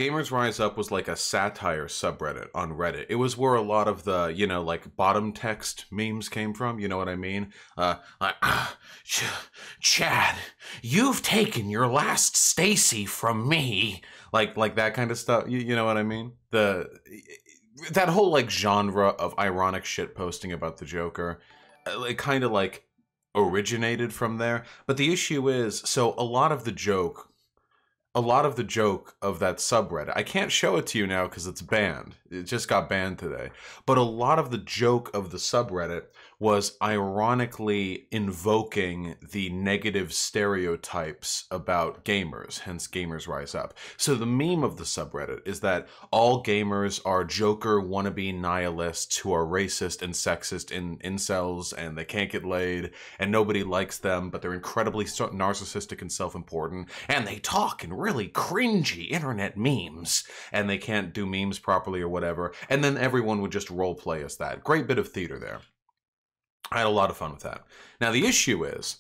Gamers Rise Up was like a satire subreddit on Reddit. It was where a lot of the, you know, like bottom text memes came from. You know what I mean? Like, Chad, you've taken your last Stacy from me. Like that kind of stuff. You know what I mean? That whole like genre of ironic shit posting about the Joker, it kind of like originated from there. But the issue is, so a lot of the joke of that subreddit, I can't show it to you now because it's banned. It just got banned today. But a lot of the joke of the subreddit was ironically invoking the negative stereotypes about gamers, hence Gamers Rise Up. So the meme of the subreddit is that all gamers are Joker wannabe nihilists who are racist and sexist in incels, and they can't get laid, and nobody likes them, but they're incredibly narcissistic and self-important, and they talk in really cringy internet memes, and they can't do memes properly or whatever, and then everyone would just role play as that. Great bit of theater there. I had a lot of fun with that. Now the issue is,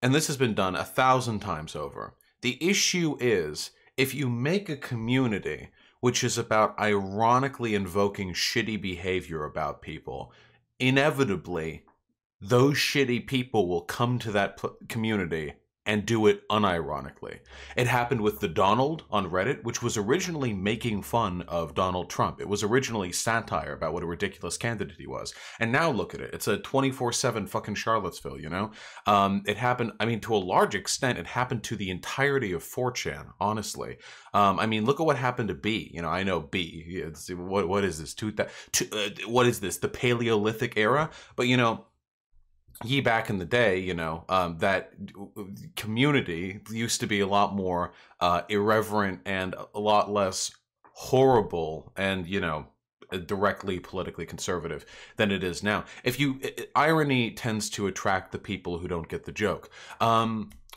and this has been done 1,000 times over, the issue is if you make a community which is about ironically invoking shitty behavior about people, inevitably those shitty people will come to that community and do it unironically. It happened with the Donald on Reddit, which was originally making fun of Donald Trump. It was originally satire about what a ridiculous candidate he was. And now look at it. It's a 24/7 fucking Charlottesville, you know? It happened, I mean, to a large extent, it happened to the entirety of 4chan, honestly. I mean, look at what happened to B. You know, I know B. It's, what is this? What is this? The Paleolithic era? But, you know, back in the day, you know, that community used to be a lot more irreverent and a lot less horrible and, you know, directly politically conservative than it is now. Irony tends to attract the people who don't get the joke.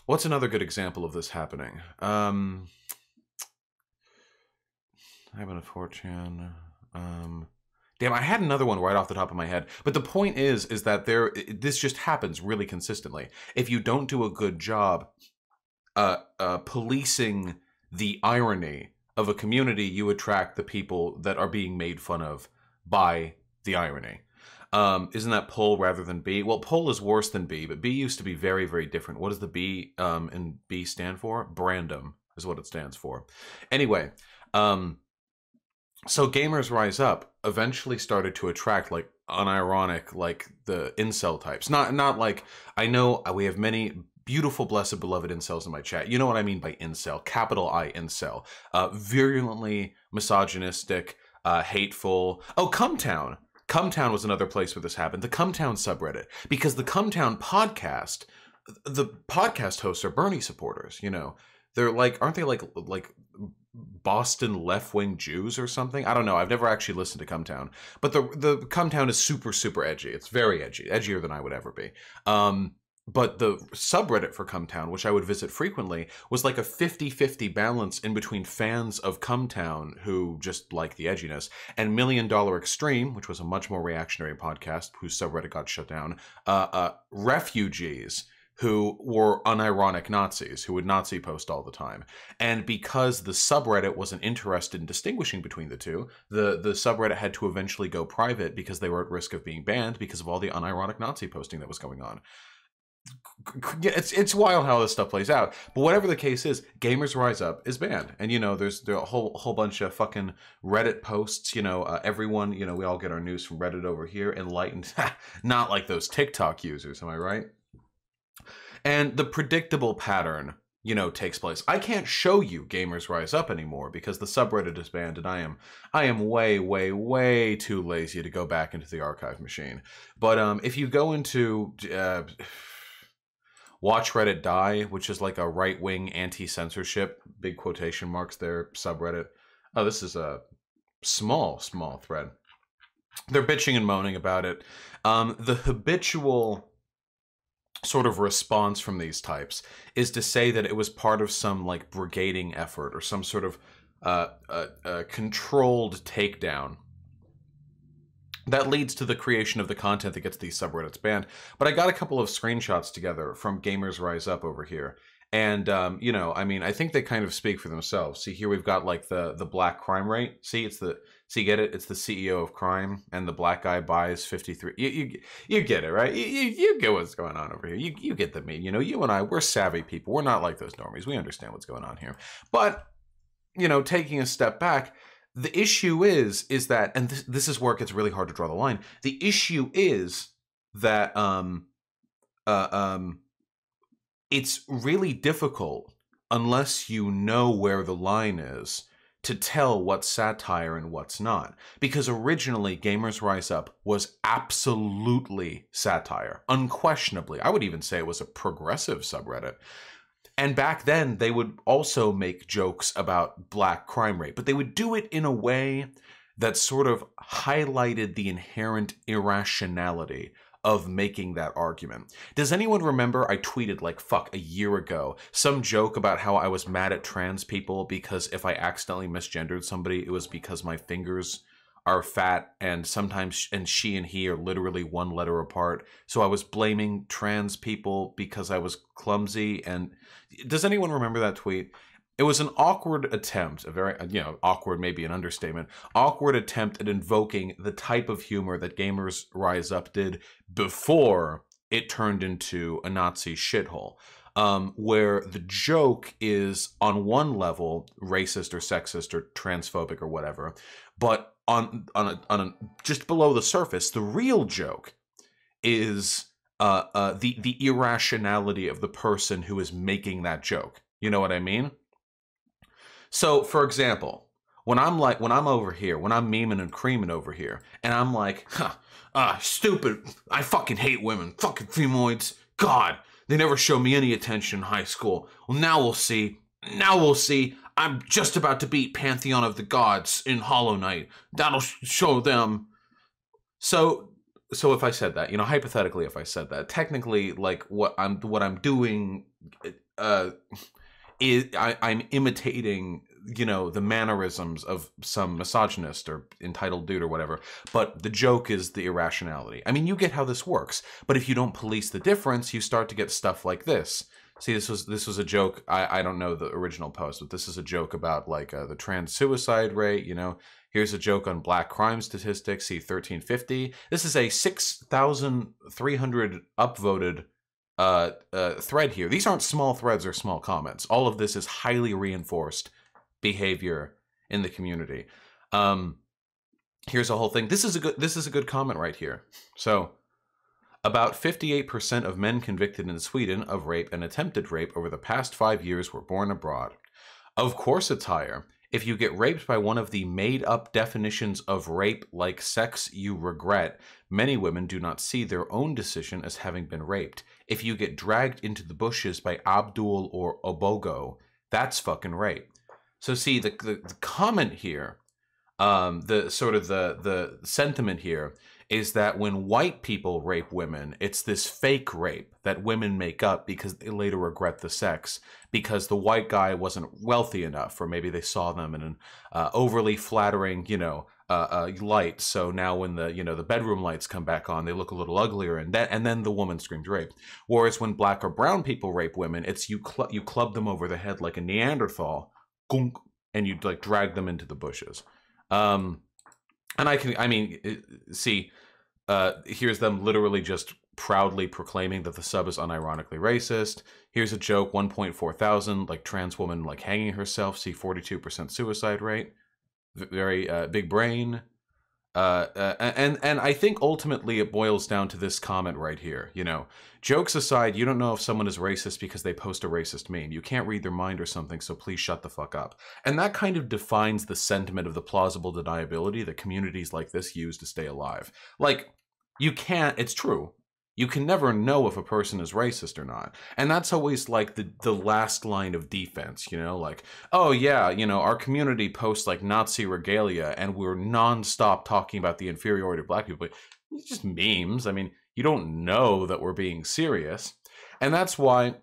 What's another good example of this happening? I have a 4chan. Damn, I had another one right off the top of my head. But the point is that this just happens really consistently. If you don't do a good job policing the irony of a community, you attract the people that are being made fun of by the irony. Isn't that Pol rather than B? Well, Pol is worse than B, but B used to be very, very different. What does the B and B stand for? Brandom is what it stands for. Anyway, so Gamers Rise Up eventually started to attract like unironic, like the incel types. Not like, I know we have many beautiful, blessed, beloved incels in my chat. You know what I mean by incel, capital I incel. Virulently misogynistic, hateful. Oh, Cumtown. Cumtown was another place where this happened. The Cumtown subreddit. Because the Cumtown podcast, the podcast hosts are Bernie supporters, you know. They're like, aren't they like Boston left-wing Jews or something? I don't know. I've never actually listened to Cumtown. But the Cumtown is super, super edgy. It's very edgy. Edgier than I would ever be. But the subreddit for Cumtown, which I would visit frequently, was like a 50-50 balance in between fans of Cumtown who just like the edginess and $1 Million Extreme, which was a much more reactionary podcast whose subreddit got shut down, refugees who were unironic Nazis, who would Nazi post all the time. And because the subreddit wasn't interested in distinguishing between the two, the subreddit had to eventually go private because they were at risk of being banned because of all the unironic Nazi posting that was going on. It's wild how this stuff plays out. But whatever the case is, Gamers Rise Up is banned. And, you know, there's a whole bunch of fucking Reddit posts, you know, everyone, you know, we all get our news from Reddit over here, enlightened, not like those TikTok users, am I right? And the predictable pattern, you know, takes place. I can't show you Gamers Rise Up anymore because the subreddit is banned, and I am way, way, way too lazy to go back into the archive machine. But if you go into Watch Reddit Die, which is like a right-wing anti-censorship, big quotation marks there, subreddit. Oh, this is a small thread. They're bitching and moaning about it. The habitual sort of response from these types is to say that it was part of some like brigading effort or some sort of controlled takedown that leads to the creation of the content that gets these subreddits banned. But I got a couple of screenshots together from Gamers Rise Up over here, And you know, I mean, I think they kind of speak for themselves. See, here we've got like the black crime rate. See, see, get it? It's the CEO of crime, and the black guy buys 53. You get it, right? You get what's going on over here. You get the meme. You know, you and I, we're savvy people. We're not like those normies. We understand what's going on here. But you know, taking a step back, the issue is that, and this is where it gets really hard to draw the line. The issue is that it's really difficult, unless you know where the line is, to tell what's satire and what's not. Because originally, Gamers Rise Up was absolutely satire. Unquestionably. I would even say it was a progressive subreddit. And back then, they would also make jokes about black crime rate, but they would do it in a way that sort of highlighted the inherent irrationality of making that argument. Does anyone remember I tweeted like a year ago some joke about how I was mad at trans people because if I accidentally misgendered somebody, it was because my fingers are fat and sometimes she and he are literally one letter apart. So I was blaming trans people because I was clumsy. And does anyone remember that tweet? It was an awkward attempt, a very, you know, awkward may be an understatement, awkward attempt at invoking the type of humor that Gamers Rise Up did before it turned into a Nazi shithole, where the joke is on one level racist or sexist or transphobic or whatever, but on just below the surface, the real joke is the irrationality of the person who is making that joke. You know what I mean? So, for example, when I'm over here, when I'm memeing and creaming over here, and I'm like, stupid, I fucking hate women, fucking femoids, God, they never show me any attention in high school. Well, now we'll see. Now we'll see. I'm just about to beat Pantheon of the Gods in Hollow Knight. That'll show them. So if I said that, you know, hypothetically, if I said that, technically, like what I'm doing, I'm imitating, you know, the mannerisms of some misogynist or entitled dude or whatever, but the joke is the irrationality. I mean, you get how this works, but if you don't police the difference, you start to get stuff like this. See, this was a joke. I don't know the original post, but this is a joke about like the trans suicide rate. You know, here's a joke on black crime statistics. See, 1350. This is a 6,300 upvoted thread here. These aren't small threads or small comments. All of this is highly reinforced behavior in the community. Here's a whole thing. This is a good comment right here. So, about 58% of men convicted in Sweden of rape and attempted rape over the past 5 years were born abroad. Of course it's higher. If you get raped by one of the made-up definitions of rape like sex you regret, many women do not see their own decision as having been raped. If you get dragged into the bushes by Abdul or Obogo, that's fucking rape. So see, the comment here, the sentiment here is that when white people rape women, it's this fake rape that women make up because they later regret the sex because the white guy wasn't wealthy enough, or maybe they saw them in an overly flattering, you know, light. So now when the, you know, the bedroom lights come back on, they look a little uglier, and then the woman screams rape. Whereas when black or brown people rape women, it's you club them over the head like a Neanderthal, gunk, and you like drag them into the bushes. And here's them literally just proudly proclaiming that the sub is unironically racist. Here's a joke, 1.4 thousand, like trans woman like hanging herself. See, 42% suicide rate. Very big brain. And I think ultimately it boils down to this comment right here. You know, jokes aside, you don't know if someone is racist because they post a racist meme. You can't read their mind or something, so please shut the fuck up. And that kind of defines the sentiment of the plausible deniability that communities like this use to stay alive. Like, you can't, it's true. You can never know if a person is racist or not. And that's always like the last line of defense, you know, like, oh yeah, you know, our community posts like Nazi regalia and we're nonstop talking about the inferiority of black people. It's just memes. I mean, you don't know that we're being serious. And that's why,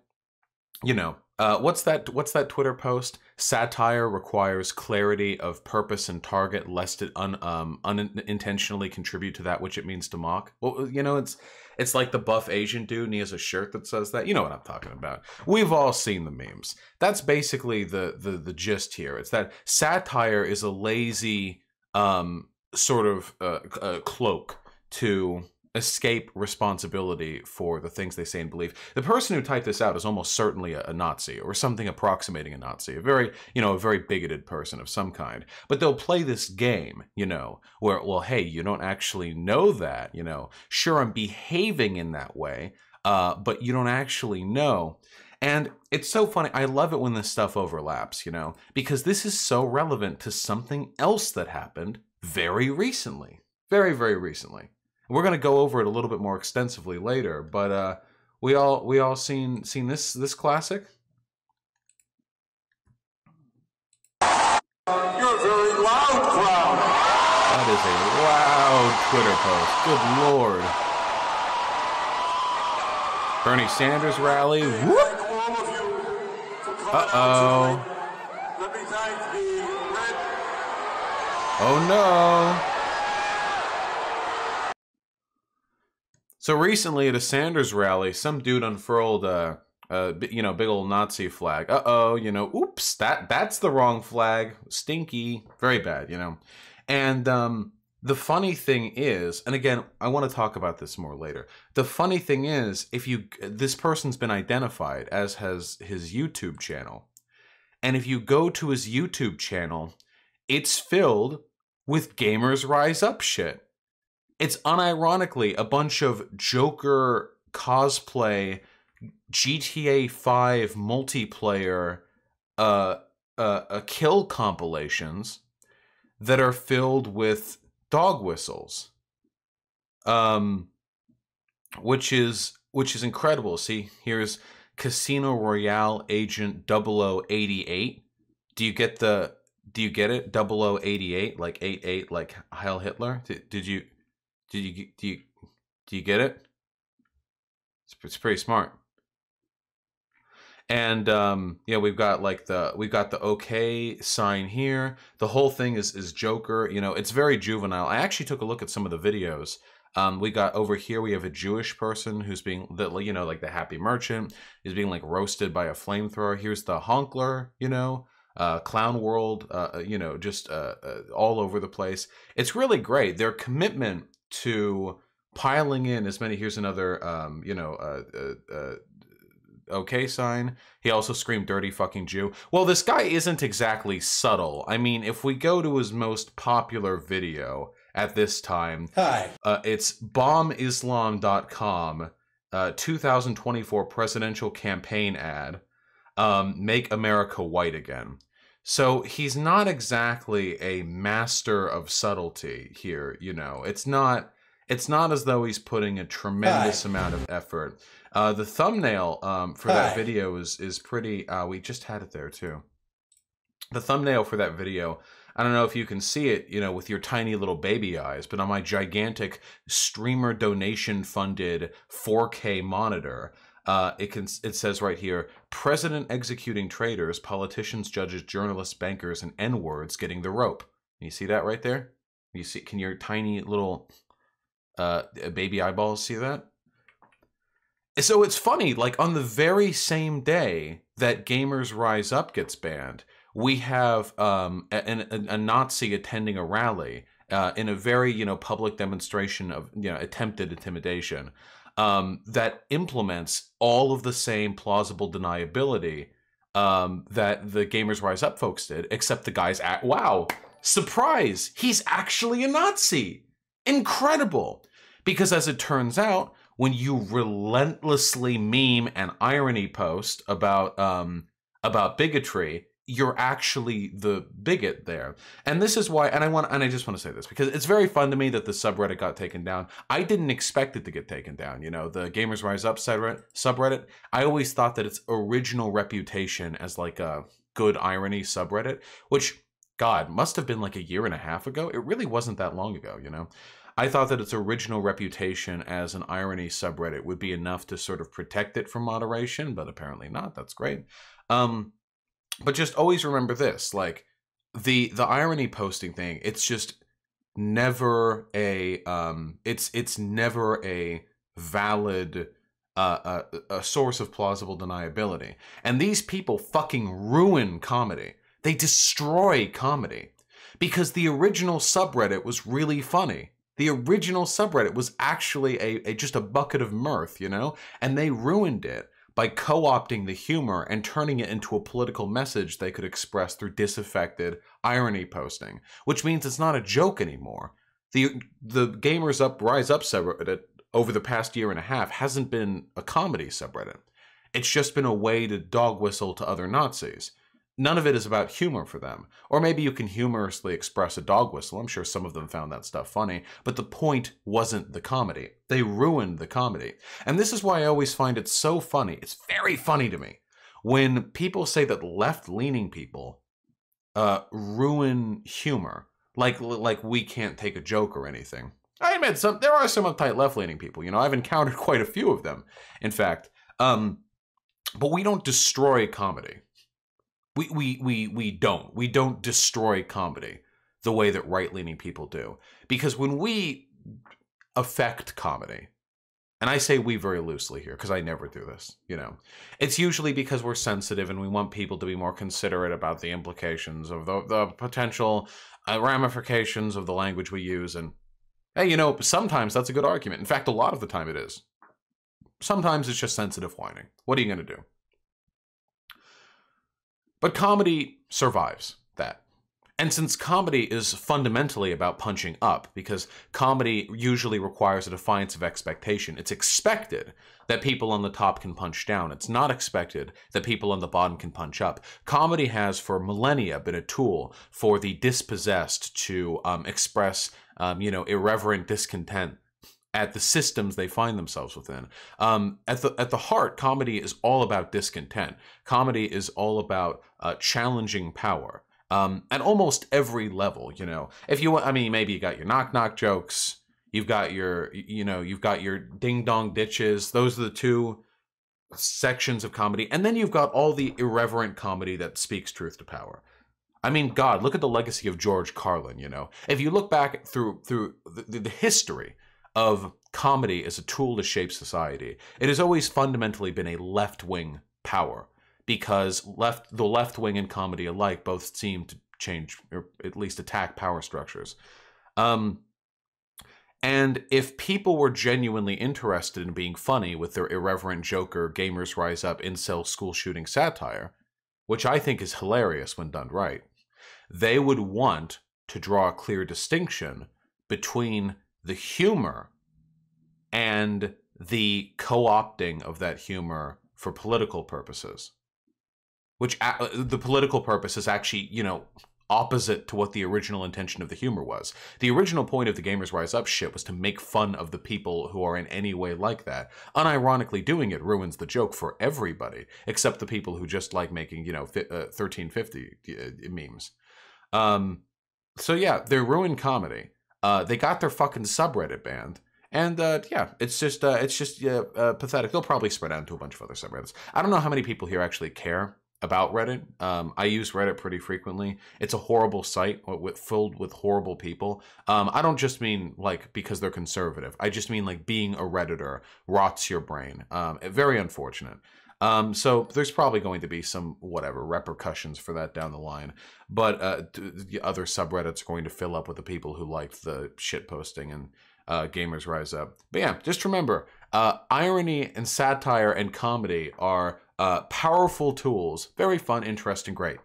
you know, What's that Twitter post? Satire requires clarity of purpose and target, lest it unintentionally contribute to that which it means to mock. Well, you know, it's like the buff Asian dude, and he has a shirt that says that. You know what I'm talking about. We've all seen the memes. That's basically the gist here. It's that satire is a lazy sort of cloak to escape responsibility for the things they say and believe. The person who typed this out is almost certainly a Nazi or something approximating a Nazi, a very bigoted person of some kind. But they'll play this game, you know, where, well, hey, you don't actually know that, you know. Sure, I'm behaving in that way, but you don't actually know. And it's so funny. I love it when this stuff overlaps, you know, because this is so relevant to something else that happened very recently. Very, very recently. We're going to go over it a little bit more extensively later, but we all seen this classic? You're a very loud crowd. That is a loud Twitter post. Good Lord. Bernie Sanders rally. Whoop. Uh-oh. Let me thank the red. Oh no. So recently at a Sanders rally, some dude unfurled big old Nazi flag. Uh-oh, you know, oops, that's the wrong flag. Stinky. Very bad, you know. And the funny thing is, and again, I want to talk about this more later. The funny thing is, this person's been identified, as has his YouTube channel. And if you go to his YouTube channel, it's filled with GamersRiseUp shit. It's unironically a bunch of Joker cosplay, GTA 5 multiplayer, kill compilations that are filled with dog whistles, which is incredible. See, here's Casino Royale Agent 0088. Do you get it? 0088, like 88, like Heil Hitler. Do you get it? It's pretty smart. And yeah, we've got the OK sign here. The whole thing is Joker. You know, it's very juvenile. I actually took a look at some of the videos. We got over here, we have a Jewish person who's being, like the happy merchant is being like roasted by a flamethrower. Here's the honkler, you know, clown world, you know, just all over the place. It's really great. Their commitment to piling in as many. Here's another, OK sign. He also screamed dirty fucking Jew. Well, this guy isn't exactly subtle. I mean, if we go to his most popular video at this time, it's bombislam.com, 2024 presidential campaign ad, Make America White Again. So he's not exactly a master of subtlety here, you know. It's not as though he's putting a tremendous amount of effort. The thumbnail for that video is pretty, we just had it there too. The thumbnail for that video, I don't know if you can see it, you know, with your tiny little baby eyes, but on my gigantic streamer donation funded 4K monitor, it says right here, president executing traitors, politicians, judges, journalists, bankers, and N-words getting the rope. You see that right there? You see, can your tiny little baby eyeballs see that? So it's funny, like on the very same day that GamersRiseUp gets banned, we have a Nazi attending a rally in a very, you know, public demonstration of, you know, attempted intimidation that implements all of the same plausible deniability that the GamersRiseUp folks did, except the guy's wow, surprise, he's actually a Nazi. Incredible. Because as it turns out, when you relentlessly meme and irony post about bigotry, you're actually the bigot there. And this is why, and I just want to say this, because it's very fun to me that the subreddit got taken down. I didn't expect it to get taken down. You know, the GamersRiseUp subreddit, I always thought that its original reputation as like a good irony subreddit, which, God, must have been like a year and a half ago. It really wasn't that long ago, you know? I thought that its original reputation as an irony subreddit would be enough to sort of protect it from moderation, but apparently not. That's great. But just always remember this, like the irony posting thing, it's just never a it's never a valid a source of plausible deniability. And these people fucking ruin comedy. They destroy comedy. Because the original subreddit was really funny. The original subreddit was actually a just a bucket of mirth, you know? And they ruined it by co-opting the humor and turning it into a political message they could express through disaffected irony posting, which means it's not a joke anymore. The GamersRiseUp subreddit over the past year and a half hasn't been a comedy subreddit. It's just been a way to dog whistle to other Nazis. None of it is about humor for them. Or maybe you can humorously express a dog whistle. I'm sure some of them found that stuff funny. But the point wasn't the comedy. They ruined the comedy. And this is why I always find it so funny. It's very funny to me when people say that left-leaning people ruin humor. Like we can't take a joke or anything. I admit there are some uptight left-leaning people. You know, I've encountered quite a few of them, in fact. But we don't destroy comedy. We don't destroy comedy the way that right-leaning people do. Because when we affect comedy, and I say we very loosely here because I never do this, you know, it's usually because we're sensitive and we want people to be more considerate about the implications of the potential ramifications of the language we use. And hey, you know, sometimes that's a good argument. In fact, a lot of the time it is. Sometimes it's just sensitive whining. What are you going to do? But comedy survives that. And since comedy is fundamentally about punching up, because comedy usually requires a defiance of expectation, it's expected that people on the top can punch down. It's not expected that people on the bottom can punch up. Comedy has for millennia been a tool for the dispossessed to express, you know, irreverent discontent at the systems they find themselves within. At the heart, comedy is all about discontent. Comedy is all about challenging power at almost every level. You know, if you, I mean, maybe you got your knock-knock jokes, you've got your, you know, you've got your ding-dong ditches. Those are the two sections of comedy, and then you've got all the irreverent comedy that speaks truth to power. I mean, God, look at the legacy of George Carlin. You know, if you look back through the history of comedy as a tool to shape society, it has always fundamentally been a left-wing power, because the left wing and comedy alike both seem to change, or at least attack, power structures. And if people were genuinely interested in being funny with their irreverent Joker, Gamers Rise Up, incel school shooting satire, which I think is hilarious when done right, they would want to draw a clear distinction between the humor and the co-opting of that humor for political purposes, which the political purpose is actually, you know, opposite to what the original intention of the humor was. The original point of the Gamers Rise Up shit was to make fun of the people who are in any way like that. Unironically doing it ruins the joke for everybody, except the people who just like making, you know, 1350 memes. So yeah, they ruined comedy. They got their fucking subreddit banned. And yeah, it's just pathetic. They'll probably spread out into a bunch of other subreddits. I don't know how many people here actually care about Reddit. I use Reddit pretty frequently. It's a horrible site filled with horrible people. I don't just mean like because they're conservative. I just mean like being a Redditor rots your brain. Very unfortunate. So there's probably going to be some whatever repercussions for that down the line. But the other subreddits are going to fill up with the people who liked the shit posting and Gamers Rise Up. But yeah, just remember, irony and satire and comedy are powerful tools, very fun, interesting, great.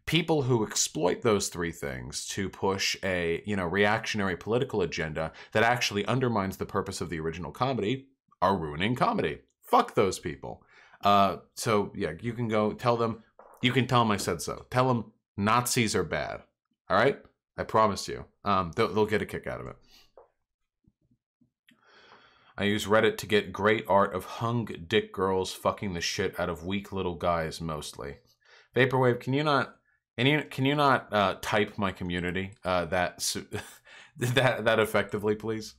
People who exploit those three things to push a, you know, reactionary political agenda that actually undermines the purpose of the original comedy are ruining comedy. Fuck those people. So yeah, you can go tell them, you can tell them I said so. Tell them Nazis are bad. All right? I promise you. They'll get a kick out of it. I use Reddit to get great art of hung dick girls fucking the shit out of weak little guys mostly. Vaporwave, can you not type my community that effectively, please?